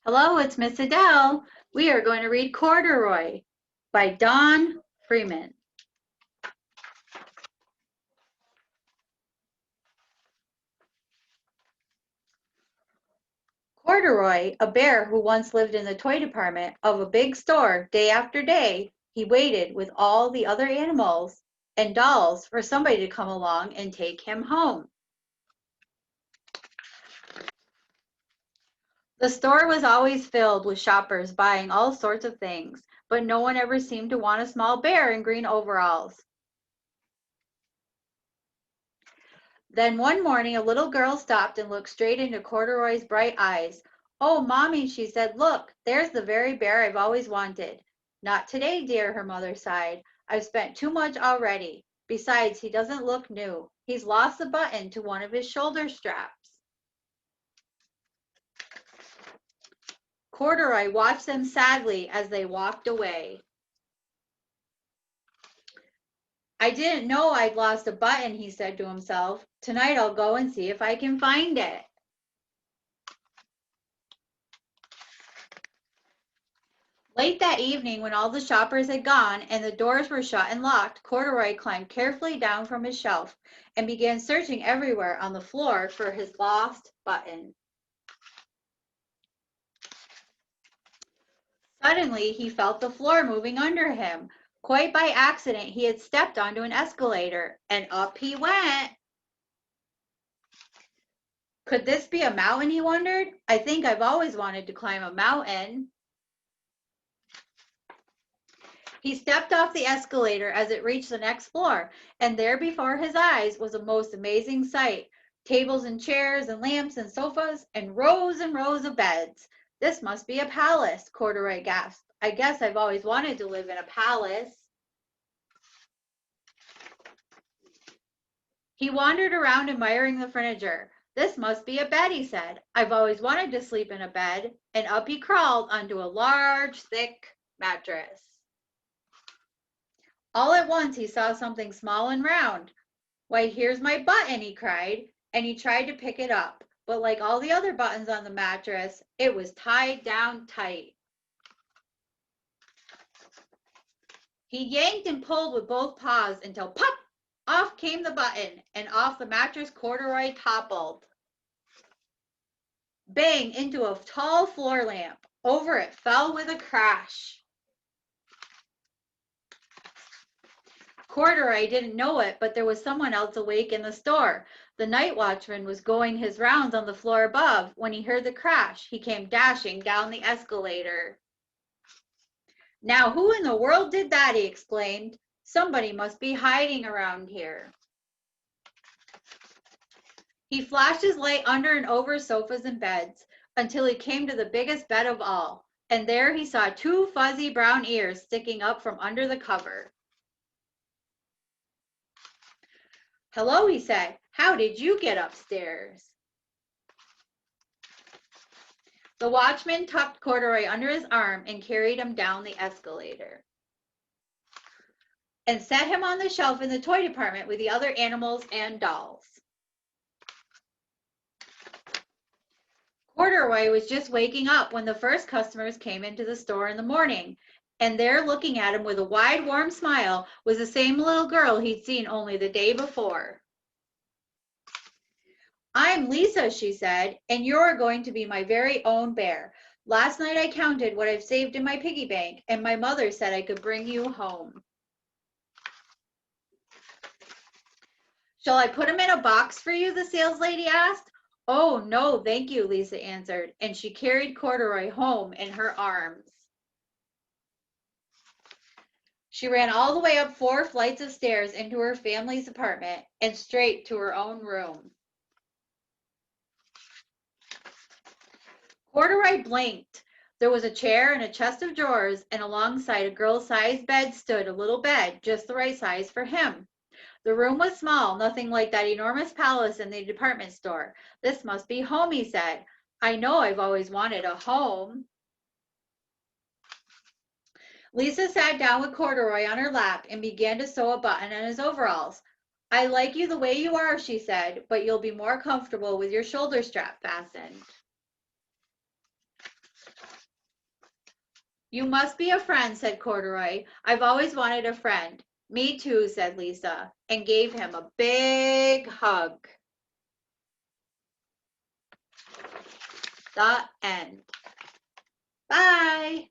Hello, it's Miss Adele. We are going to read Corduroy by Don Freeman. Corduroy, a bear who once lived in the toy department of a big store day after day, he waited with all the other animals and dolls for somebody to come along and take him home. The store was always filled with shoppers buying all sorts of things, but no one ever seemed to want a small bear in green overalls. Then one morning a little girl stopped and looked straight into Corduroy's bright eyes. "Oh, Mommy," she said, "look, there's the very bear I've always wanted." "Not today, dear," her mother sighed. "I've spent too much already. Besides, he doesn't look new. He's lost the button to one of his shoulder straps." Corduroy watched them sadly as they walked away. "I didn't know I'd lost a button," he said to himself. "Tonight I'll go and see if I can find it." Late that evening, when all the shoppers had gone and the doors were shut and locked, Corduroy climbed carefully down from his shelf and began searching everywhere on the floor for his lost button. Suddenly, he felt the floor moving under him. Quite by accident, he had stepped onto an escalator, and up he went. Could this be a mountain, he wondered? I think I've always wanted to climb a mountain. He stepped off the escalator as it reached the next floor, and there before his eyes was a most amazing sight. Tables and chairs and lamps and sofas and rows of beds. "This must be a palace," Corduroy gasped. "I guess I've always wanted to live in a palace." He wandered around admiring the furniture. "This must be a bed," he said. "I've always wanted to sleep in a bed." And up he crawled onto a large, thick mattress. All at once he saw something small and round. "Why, here's my button," he cried, and he tried to pick it up, but like all the other buttons on the mattress, it was tied down tight. He yanked and pulled with both paws until pop! Off came the button, and off the mattress Corduroy toppled. Bang into a tall floor lamp. Over it fell with a crash. Corduroy didn't know it, but there was someone else awake in the store. The night watchman was going his rounds on the floor above. When he heard the crash, he came dashing down the escalator. "Now, who in the world did that?" he exclaimed. "Somebody must be hiding around here." He flashed his light under and over sofas and beds until he came to the biggest bed of all, and there he saw two fuzzy brown ears sticking up from under the cover. "Hello," he said. "How did you get upstairs?" The watchman tucked Corduroy under his arm and carried him down the escalator and set him on the shelf in the toy department with the other animals and dolls. Corduroy was just waking up when the first customers came into the store in the morning, and there looking at him with a wide, warm smile was the same little girl he'd seen only the day before. "I'm Lisa," she said, "and you're going to be my very own bear. Last night I counted what I've saved in my piggy bank, and my mother said I could bring you home." "Shall I put him in a box for you?" the saleslady asked. "Oh, no, thank you," Lisa answered, and she carried Corduroy home in her arms. She ran all the way up 4 flights of stairs into her family's apartment and straight to her own room. Corduroy blinked. There was a chair and a chest of drawers, and alongside a girl-sized bed stood a little bed, just the right size for him. The room was small, nothing like that enormous palace in the department store. "This must be home," he said. "I know I've always wanted a home." Lisa sat down with Corduroy on her lap and began to sew a button on his overalls. "I like you the way you are," she said, "but you'll be more comfortable with your shoulder strap fastened." You must be a friend, said Corduroy. I've always wanted a friend. Me too, said Lisa, and gave him a big hug. The end. Bye.